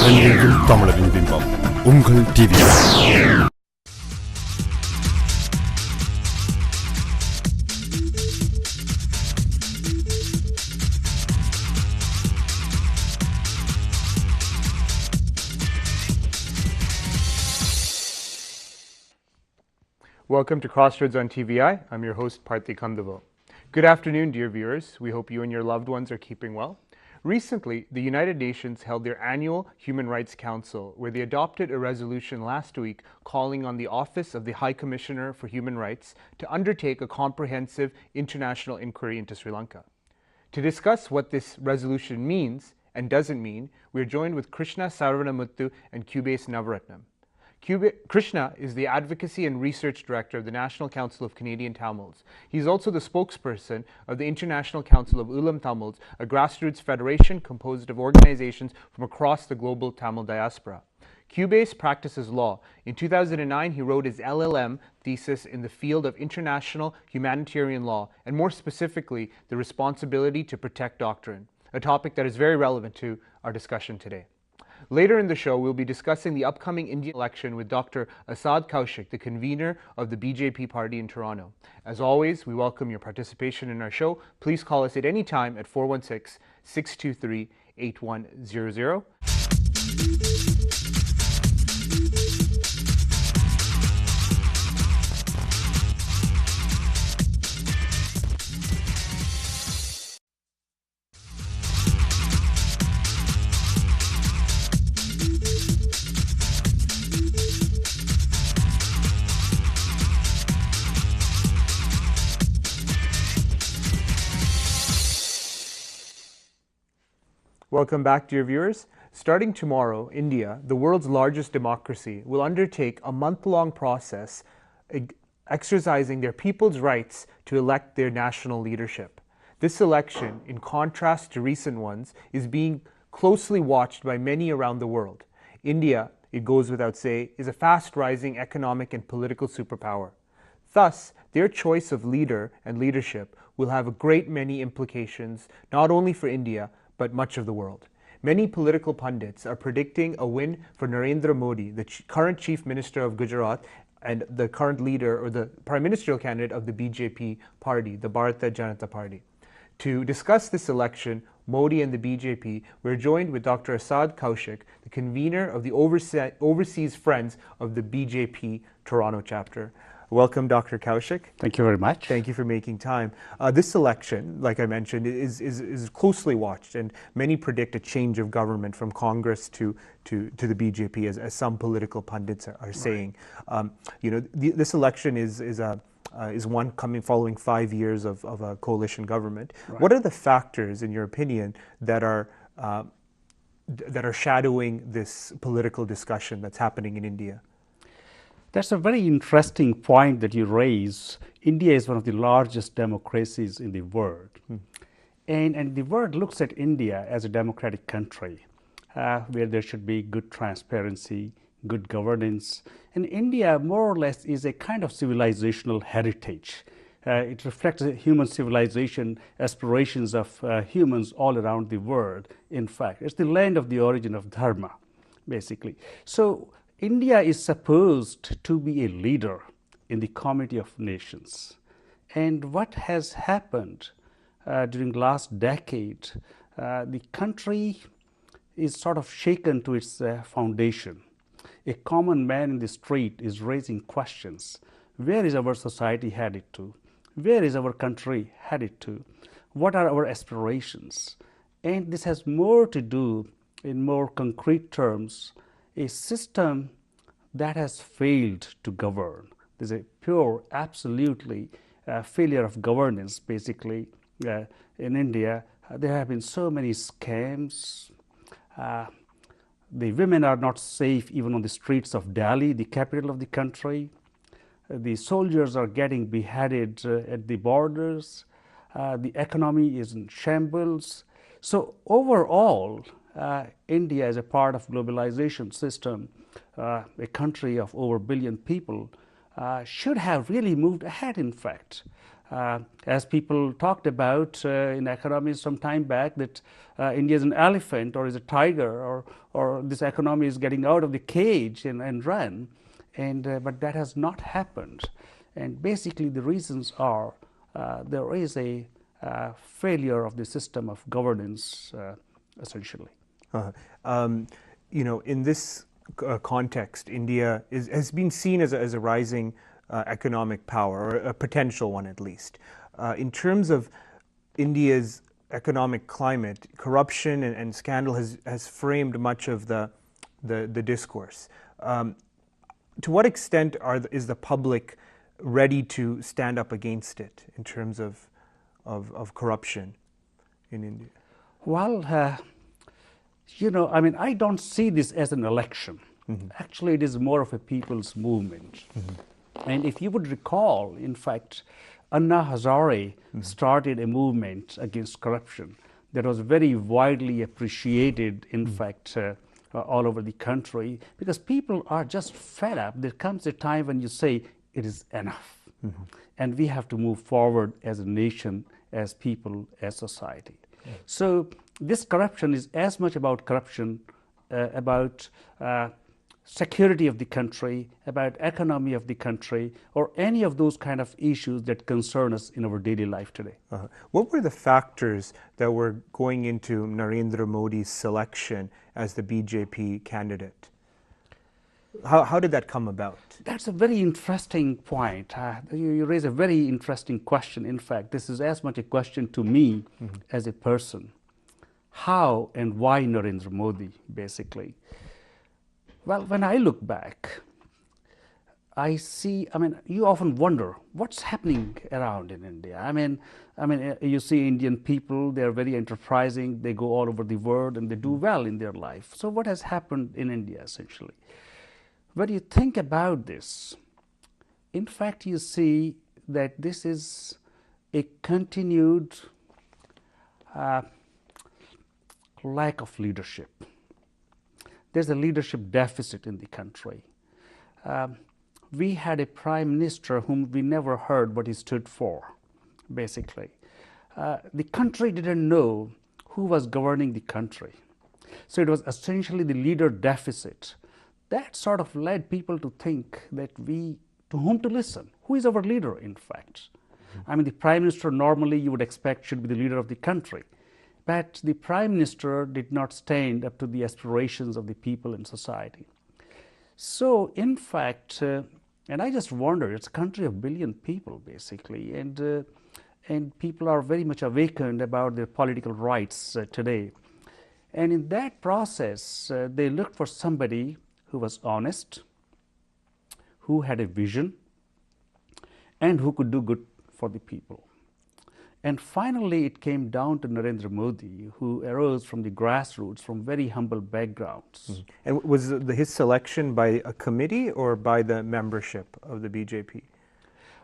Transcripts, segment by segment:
அரங்கேறும் தமிழரின் பிம்பம் உங்கள் TVI. Welcome to Crossroads on TVI. I'm your host, Bhartiya. Good afternoon, dear viewers. We hope you and your loved ones are keeping well. Recently, the United Nations held their annual Human Rights Council, where they adopted a resolution last week calling on the Office of the High Commissioner for Human Rights to undertake a comprehensive international inquiry into Sri Lanka. To discuss what this resolution means and doesn't mean, we're joined with Krishna Saravanamuthu and Cubase Navaratnam. Krishna is the Advocacy and Research Director of the National Council of Canadian Tamils. He's also the spokesperson of the International Council of Ulam Tamils, a grassroots federation composed of organizations from across the global Tamil diaspora. Cubase practices law. In 2009, he wrote his LLM thesis in the field of international humanitarian law, and more specifically, the responsibility to protect doctrine, a topic that is very relevant to our discussion today. Later in the show, we'll be discussing the upcoming Indian election with Dr. Azad Kaushik, the convener of the BJP party in Toronto. As always, we welcome your participation in our show. Please call us at any time at 416-623-8100. Welcome back, dear viewers. Starting tomorrow, India, the world's largest democracy, will undertake a month-long process exercising their people's rights to elect their national leadership. This election, in contrast to recent ones, is being closely watched by many around the world. India, it goes without saying, is a fast-rising economic and political superpower. Thus, their choice of leader and leadership will have a great many implications, not only for India, but much of the world. Many political pundits are predicting a win for Narendra Modi, the current Chief Minister of Gujarat and the current leader or the Prime Ministerial candidate of the BJP party, the Bhartiya Janata party. To discuss this election, Modi and the BJP, we're joined with Dr. Azad Kaushik, the convener of the Overseas Friends of the BJP Toronto chapter. Welcome, Dr. Kaushik. Thank you very much. Thank you for making time. This election, like I mentioned, is closely watched, and many predict a change of government from Congress to the BJP, as some political pundits are saying. This election is one following 5 years of a coalition government. Right. What are the factors, in your opinion, that are shadowing this political discussion that's happening in India? That's a very interesting point that you raise. India is one of the largest democracies in the world. And the world looks at India as a democratic country where there should be good transparency, good governance. And India, more or less, is a kind of civilizational heritage. It reflects human civilization, aspirations of humans all around the world. In fact, it's the land of the origin of dharma, basically. So India is supposed to be a leader in the community of nations. And what has happened during the last decade, the country is sort of shaken to its foundation. A common man in the street is raising questions. Where is our society headed to? Where is our country headed to? What are our aspirations? And this has more to do, in more concrete terms, a system that has failed to govern. There's a pure, absolutely failure of governance, basically, in India. There have been so many scams. The women are not safe even on the streets of Delhi, the capital of the country. The soldiers are getting beheaded at the borders. The economy is in shambles. So overall, India, as a part of globalization system, a country of over 1 billion people, should have really moved ahead, in fact. As people talked about in economy some time back, that India is an elephant or is a tiger, or this economy is getting out of the cage and run, but that has not happened. And basically the reasons are there is a failure of the system of governance, essentially. In this context, India has been seen as a rising economic power, or a potential one at least. In terms of India's economic climate, corruption and scandal has framed much of the discourse. To what extent is the public ready to stand up against it in terms of corruption in India? Well, I don't see this as an election. Actually, it is more of a people's movement. And if you would recall, in fact, Anna Hazare started a movement against corruption that was very widely appreciated, in fact, all over the country, because people are just fed up. There comes a time when you say, it is enough. And we have to move forward as a nation, as people, as society. So this corruption is as much about corruption, about security of the country, about economy of the country, or any of those kind of issues that concern us in our daily life today. What were the factors that were going into Narendra Modi's selection as the BJP candidate? How did that come about? That's a very interesting point. You raise a very interesting question. In fact, this is as much a question to me as a person. How and why Narendra Modi, basically? Well, when I look back, I see, you often wonder what's happening around in India. You see Indian people, they're very enterprising, they go all over the world and they do well in their life. So what has happened in India, essentially? When you think about this, in fact, you see that this is a continued lack of leadership. There's a leadership deficit in the country. We had a prime minister whom we never heard what he stood for, basically. The country didn't know who was governing the country. So it was essentially the leader deficit. That sort of led people to think that to whom to listen? Who is our leader, in fact? The prime minister normally you would expect should be the leader of the country. But the prime minister did not stand up to the aspirations of the people in society. So, in fact, and I just wonder, it's a country of 1 billion people, basically, and people are very much awakened about their political rights today. And in that process, they looked for somebody who was honest, who had a vision, and who could do good for the people. And finally, it came down to Narendra Modi, who arose from the grassroots, from very humble backgrounds. And was his selection by a committee or by the membership of the BJP?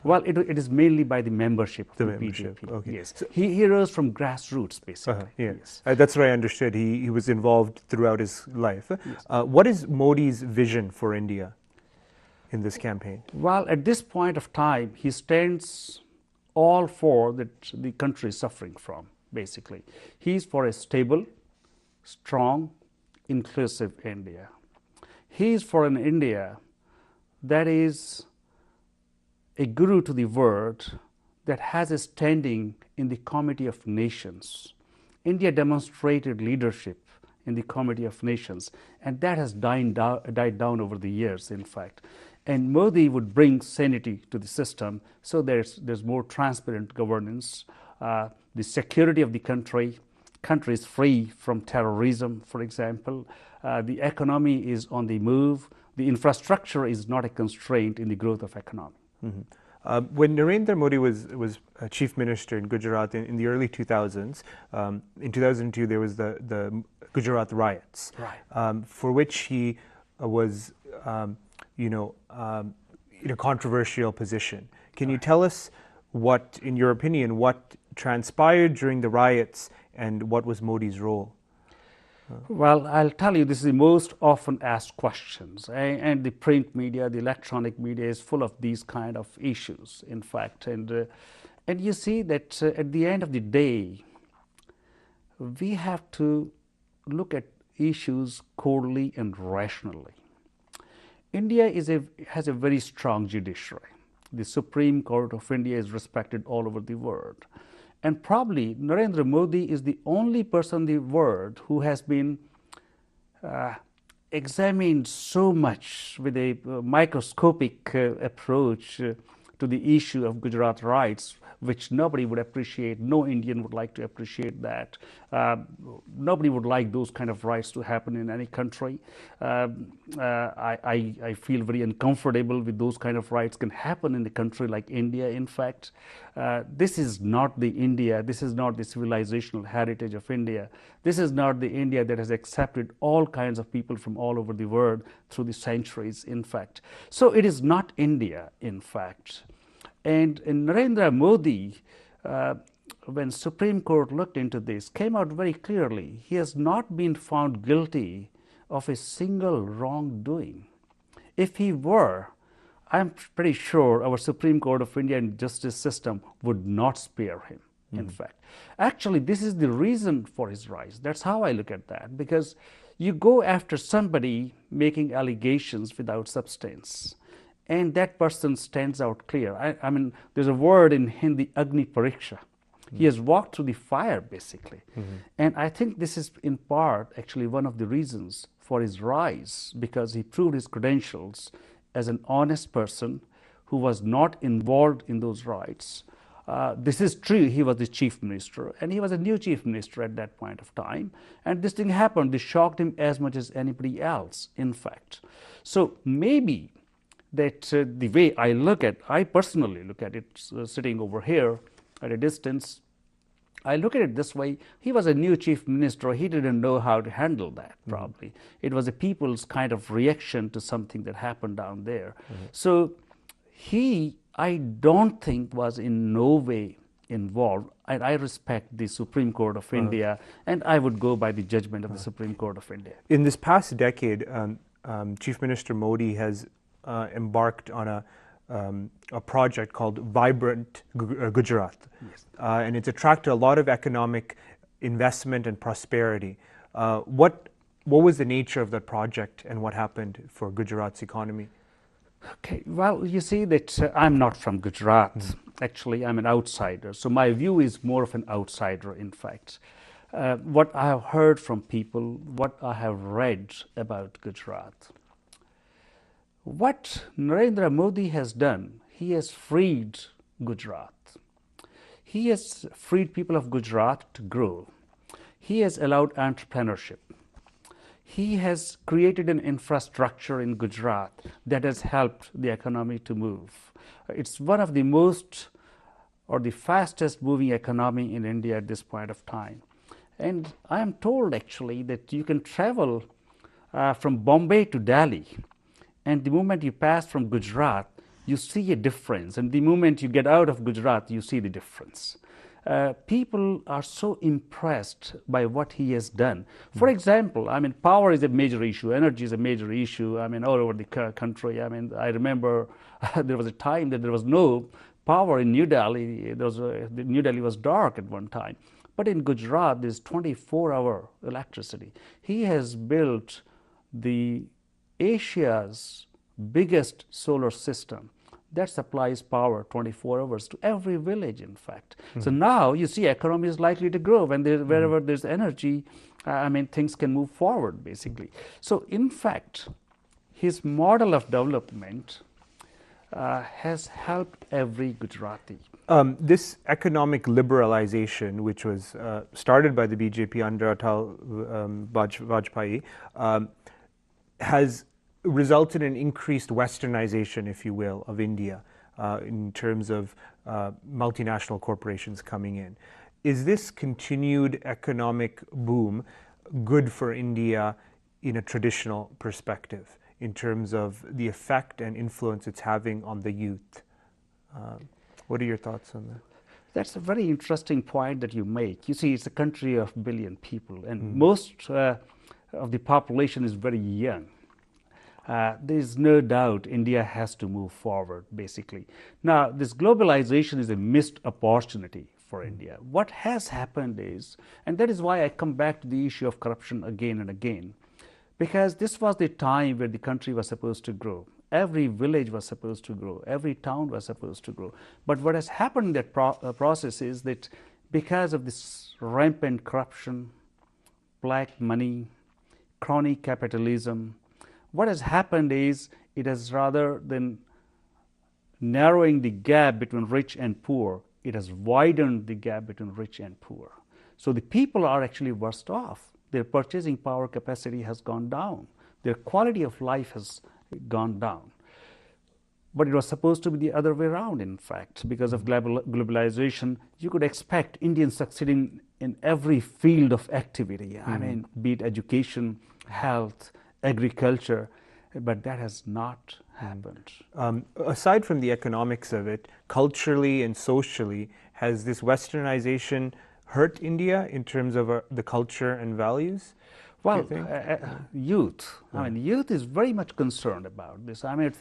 Well, it is mainly by the membership of the BJP. Okay. Yes. So he arose from grassroots, basically. Yes. That's what I understood. He was involved throughout his life. Yes. What is Modi's vision for India in this campaign? Well, at this point of time, he stands all for that the country is suffering from, basically. He's for a stable, strong, inclusive India. He's for an India that is a guru to the world, that has a standing in the Committee of Nations. India demonstrated leadership in the Committee of Nations, and that has died down over the years, in fact. And Modi would bring sanity to the system, so there's more transparent governance, the security of the country is free from terrorism, for example, the economy is on the move, the infrastructure is not a constraint in the growth of economy. When Narendra Modi was chief minister in Gujarat in the early 2000s, in 2002 there was the Gujarat riots, right. For which he was in a controversial position. Can you tell us what, in your opinion, what transpired during the riots and what was Modi's role? Well, I'll tell you, this is the most often asked questions, and the print media, the electronic media is full of these kind of issues, in fact. And you see that at the end of the day, we have to look at issues coldly and rationally. India has a very strong judiciary. The Supreme Court of India is respected all over the world. And probably Narendra Modi is the only person in the world who has been examined so much with a microscopic approach to the issue of Gujarat rights, which nobody would appreciate. No Indian would like to appreciate that. Nobody would like those kind of rights to happen in any country. I feel very uncomfortable with those kind of rights can happen in a country like India, in fact. This is not the India, this is not the civilizational heritage of India. This is not the India that has accepted all kinds of people from all over the world through the centuries, in fact. So it is not India, in fact. And in Narendra Modi, when Supreme Court looked into this, came out very clearly. He has not been found guilty of a single wrongdoing. If he were, I'm pretty sure our Supreme Court of India and justice system would not spare him, in fact. Actually, this is the reason for his rise. That's how I look at that, because you go after somebody making allegations without substance, and that person stands out clear. I mean, there's a word in Hindi, Agni Pariksha. He has walked through the fire, basically. And I think this is in part actually one of the reasons for his rise, because he proved his credentials as an honest person who was not involved in those riots. This is true, he was the chief minister, and he was a new chief minister at that point of time. And this thing happened, this shocked him as much as anybody else, in fact. So maybe that the way I personally look at it, sitting over here at a distance, I look at it this way: he was a new chief minister, he didn't know how to handle that, probably. It was a people's kind of reaction to something that happened down there. So he, I don't think, was in no way involved. And I respect the Supreme Court of India, and I would go by the judgment of the Supreme Court of India. In this past decade, Chief Minister Modi has embarked on a project called Vibrant Gujarat. Yes. And it's attracted a lot of economic investment and prosperity. What was the nature of that project, and what happened for Gujarat's economy? Okay, well, you see that I'm not from Gujarat. Actually, I'm an outsider. So my view is more of an outsider, in fact. What I have heard from people, what I have read about Gujarat. What Narendra Modi has done, he has freed Gujarat. He has freed people of Gujarat to grow. He has allowed entrepreneurship. He has created an infrastructure in Gujarat that has helped the economy to move. It's one of the most or the fastest moving economy in India at this point of time. And I am told actually that you can travel from Bombay to Delhi, and the moment you pass from Gujarat, you see a difference. And the moment you get out of Gujarat, you see the difference. People are so impressed by what he has done. For example, I mean, power is a major issue, energy is a major issue, I mean, all over the country. I mean, I remember there was a time that there was no power in New Delhi. New Delhi was dark at one time. But in Gujarat, there's 24-hour electricity. He has built the Asia's biggest solar system that supplies power 24 hours to every village, in fact. So now you see economy is likely to grow. When wherever there's energy, I mean, things can move forward, basically. So in fact, his model of development has helped every Gujarati. This economic liberalization, which was started by the BJP under Atal Vajpayee, has resulted in increased westernization, if you will, of India in terms of multinational corporations coming in. Is this continued economic boom good for India in a traditional perspective in terms of the effect and influence it's having on the youth? What are your thoughts on that? That's a very interesting point that you make. You see, it's a country of 1 billion people, and most of the population is very young. There is no doubt India has to move forward, basically. Now, this globalization is a missed opportunity for India. What has happened is, and that is why I come back to the issue of corruption again and again, because this was the time where the country was supposed to grow. Every village was supposed to grow. Every town was supposed to grow. But what has happened in that process is that because of this rampant corruption, black money, crony capitalism, what has happened is it has, rather than narrowing the gap between rich and poor, it has widened the gap between rich and poor. So the people are actually worse off. Their purchasing power capacity has gone down. Their quality of life has gone down. But it was supposed to be the other way around, in fact. Because of globalization, you could expect Indians succeeding in every field of activity. I mean, be it education, health, agriculture, but that has not happened. Aside from the economics of it, culturally and socially, has this westernization hurt India in terms of the culture and values? Well, youth. I mean, youth is very much concerned about this. I mean,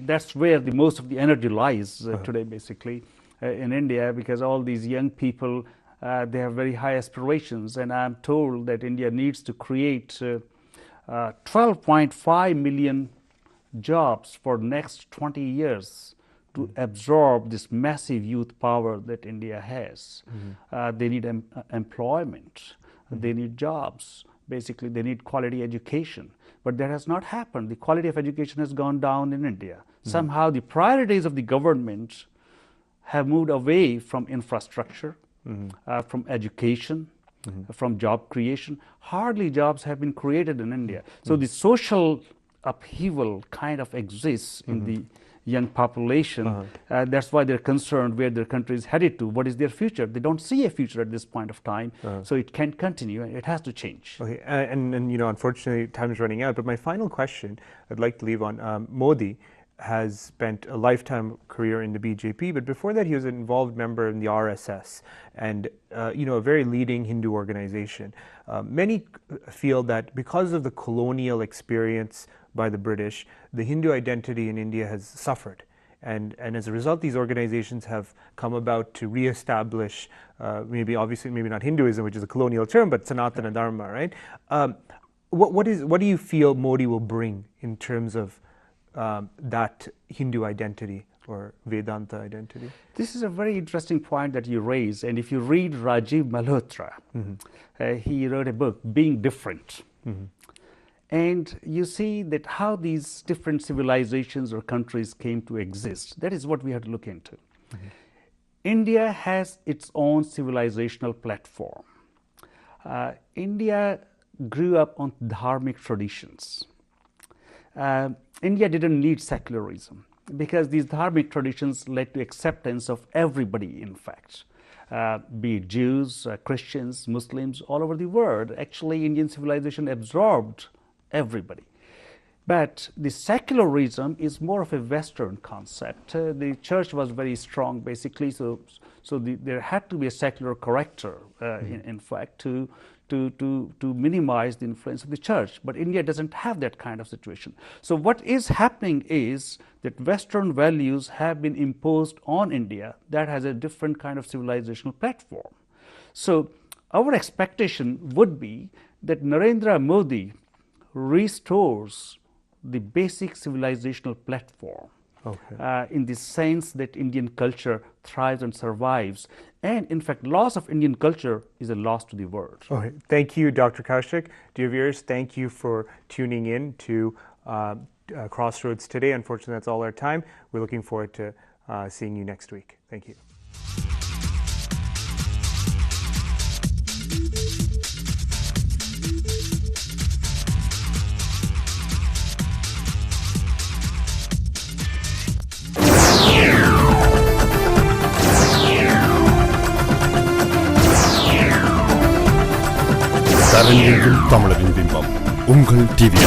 that's where most of the energy lies today, basically, in India, because all these young people, they have very high aspirations, and I'm told that India needs to create 12.5 million jobs for next 20 years to absorb this massive youth power that India has. They need employment. They need jobs. Basically, they need quality education. But that has not happened. The quality of education has gone down in India. Somehow the priorities of the government have moved away from infrastructure, from education, from job creation. Hardly jobs have been created in India. So the social upheaval kind of exists in the young population. That's why they're concerned where their country is headed to. What is their future? They don't see a future at this point of time. So it can't continue. It has to change. Okay, and you know, unfortunately, time is running out. But my final question I'd like to leave on Modi has spent a lifetime career in the BJP, but before that he was an involved member in the RSS and you know, a very leading Hindu organization. Many feel that because of the colonial experience by the British, the Hindu identity in India has suffered. And as a result, these organizations have come about to reestablish, maybe not Hinduism, which is a colonial term, but Sanatana Dharma, right? What do you feel Modi will bring in terms of that Hindu identity or Vedanta identity? This is a very interesting point that you raise. And if you read Rajiv Malhotra, he wrote a book, Being Different. And you see that how these different civilizations or countries came to exist. That is what we have to look into. India has its own civilizational platform. India grew up on dharmic traditions. India didn't need secularism because these dharmic traditions led to acceptance of everybody, in fact. Be it Jews, Christians, Muslims, all over the world. Actually, Indian civilization absorbed everybody. But the secularism is more of a Western concept. The church was very strong, basically, so there had to be a secular character, in fact, to minimize the influence of the church. But India doesn't have that kind of situation. So what is happening is that Western values have been imposed on India that has a different kind of civilizational platform. So our expectation would be that Narendra Modi restores the basic civilizational platform. In the sense that Indian culture thrives and survives. And in fact, loss of Indian culture is a loss to the world. Okay. Thank you, Dr. Kaushik. Dear viewers, thank you for tuning in to Crossroads today. Unfortunately, that's all our time. We're looking forward to seeing you next week. Thank you. தமிழரின் பிம்பம் உங்கள் TV.